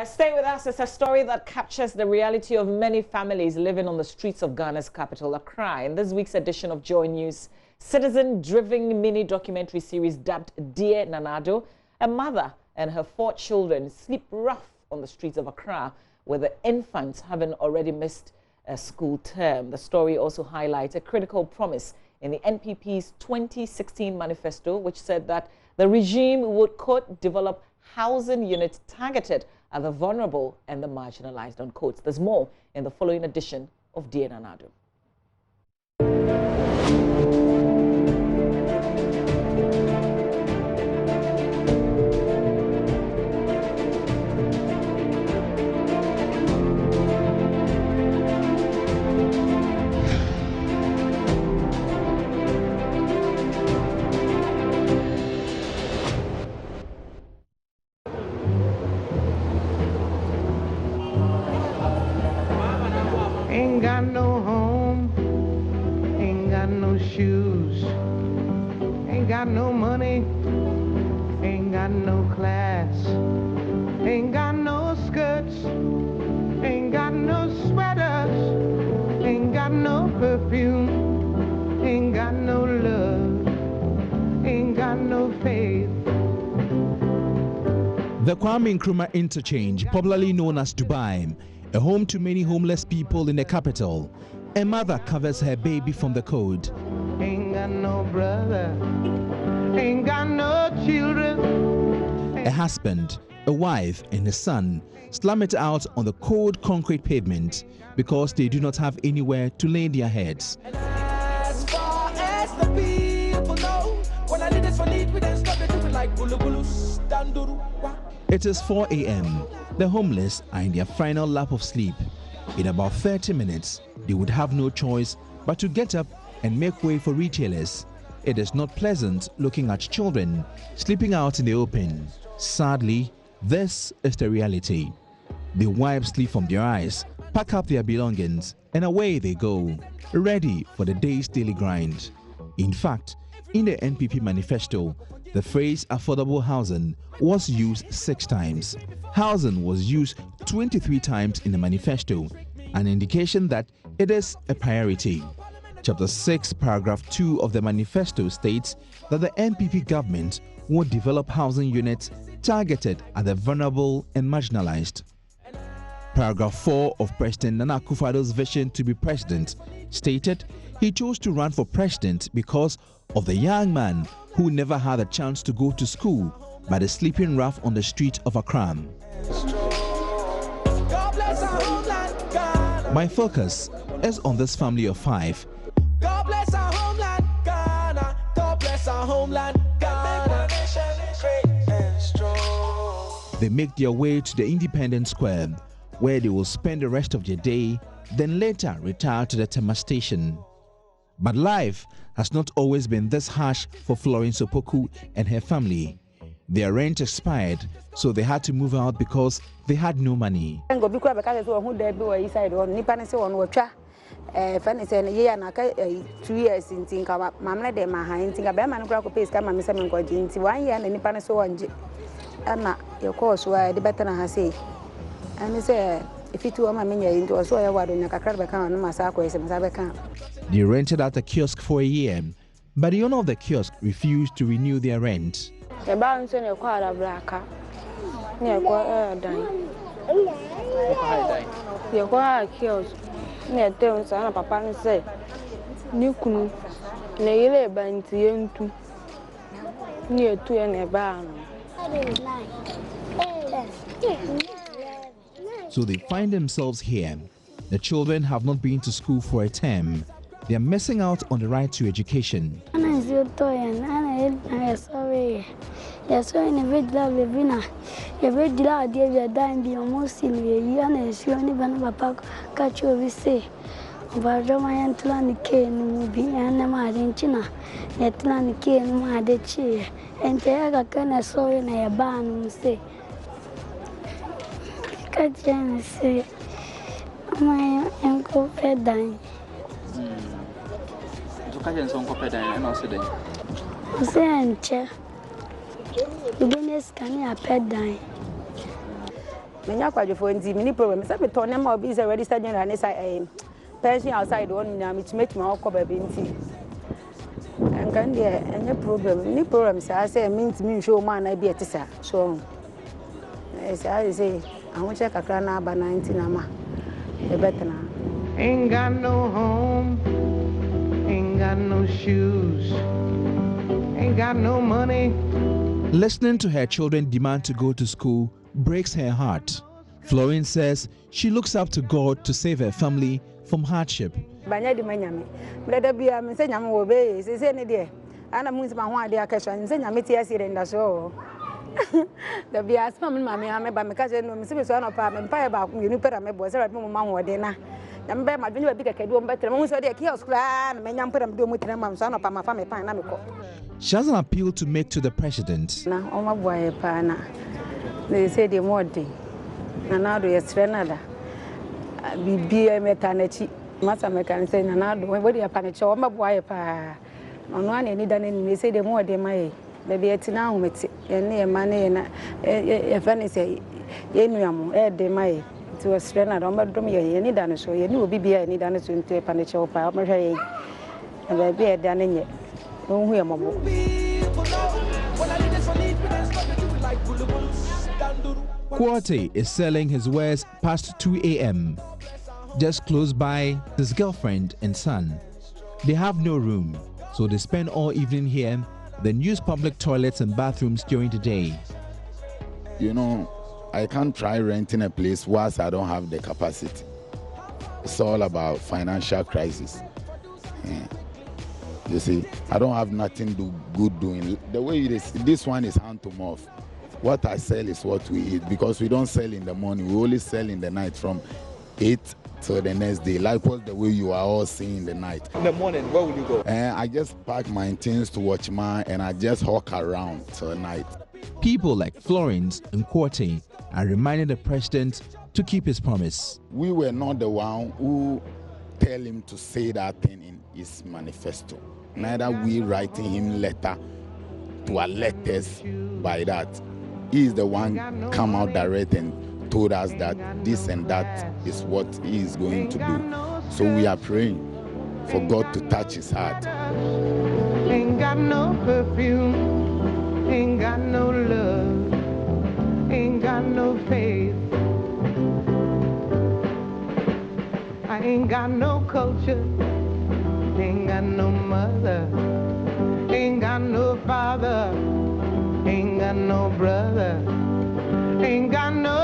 Stay with us. It's a story that captures the reality of many families living on the streets of Ghana's capital, Accra. In this week's edition of Joy News, citizen-driven mini documentary series dubbed Dear Addo, a mother and her 4 children sleep rough on the streets of Accra, with the infants having already missed a school term. The story also highlights a critical promise in the NPP's 2016 manifesto, which said that the regime would, quote, develop housing units targeted at the vulnerable and the marginalized, unquote. There's more in the following edition of Dear Addo. Ain't got no home, ain't got no shoes, ain't got no money, ain't got no class, ain't got no skirts, ain't got no sweaters, ain't got no perfume, ain't got no love, ain't got no faith. The Kwame Nkrumah Interchange, popularly known as Dubai, a home to many homeless people in the capital. A mother covers her baby from the cold. Ain't got no brother, ain't got no children. A husband, a wife, and a son slam it out on the cold concrete pavement because they do not have anywhere to lay their heads. As far as the people know, when I need this for need, we then stop it like bulu bulu standuru. It is 4 a.m. The homeless are in their final lap of sleep. In about 30 minutes, they would have no choice but to get up and make way for retailers. It is not pleasant looking at children sleeping out in the open. Sadly, this is the reality. They wipe sleep from their eyes, pack up their belongings, and away they go, ready for the day's daily grind. In fact, in the NPP manifesto, the phrase affordable housing was used 6 times. Housing was used 23 times in the manifesto, an indication that it is a priority. Chapter 6, paragraph 2 of the manifesto states that the NPP government will develop housing units targeted at the vulnerable and marginalized. Paragraph 4 of President Nana Akufo-Addo's vision to be president stated he chose to run for president because of the young man who never had a chance to go to school but is sleeping rough on the street of Accra. My focus is on this family of 5. God bless our homeland, Ghana. God bless our homeland, Ghana. They make their way to the Independence Square, where they will spend the rest of their day, then later retire to the Tema station. But life has not always been this harsh for Florence Opoku and her family. Their rent expired, so they had to move out because they had no money. They rented out a kiosk for a year, but the owner of the kiosk refused to renew their rent. So they find themselves here. The children have not been to school for a term. They are missing out on the right to education. Many for many problems. I told them I'll be registered general and say pension outside one to make my cover binti. And can there any problem? Any problems? I say means me show man I be a tissa. So I say I want to check a crown about 19 ama. The better now. Ain't got no home, ain't got no shoes, ain't got no money. Listening to her children demand to go to school breaks her heart. Florence says she looks up to God to save her family from hardship. Banya di manyame. Brother bia me say nyame wo be say ne de. Ana mu ntima ho ade akaswa me say nyame tie asire nda so. Da bia asma me mama me ba me ka say no me se be so na pa me pa e ba ku yenu pera me bo say me mama ho de na. Nyame be ma dwene ba bi keke do mbetre me so de kiosk kra na me nyam pera me do mu tena mam so na pa ma fa me pan na me ko. She has an appeal to make to the president. Na o ma boy pa na. They say the more day. Na na do yesre na da. Bibi e meta na chi. Masa mekan say na na do we dey pa na chi o ma boy pa. Ono an ni da na ni say the more day mai. Da bi etina ho meti. Ye ne e ma ne na e fa ne say ye nuamo e de mai. It was na do ma do me ye ni da no so ye ni obi bia ni da no so nte pa na chi o pa o ma hwe ye. E ba bi e da ne nye. No hu ye mo bo. Quarty is selling his wares past 2 a.m. Just close by his girlfriend and son. They have no room, so they spend all evening here, then use public toilets and bathrooms during the day. You know, I can't try renting a place whilst I don't have the capacity. It's all about financial crisis. Yeah. You see, I don't have nothing good doing. The way it is, this one is hand to mouth. What I sell is what we eat, because we don't sell in the morning. We only sell in the night from 8 till the next day. Likewise, the way you are all seeing in the night. In the morning, where will you go? I just pack my things to watch man, and I just hawk around till night. People like Florence and Quarty are reminding the president to keep his promise. We were not the one who tell him to say that thing in his manifesto. Neither we writing him letter to alert us by that. He is the one come out direct and told us that this and that is what he is going to do. So we are praying for God to touch his heart. Ain't got no perfume, ain't got no love, ain't got no faith. I ain't got no culture, ain't got no mother, ain't got no father, ain't got no brother, ain't got no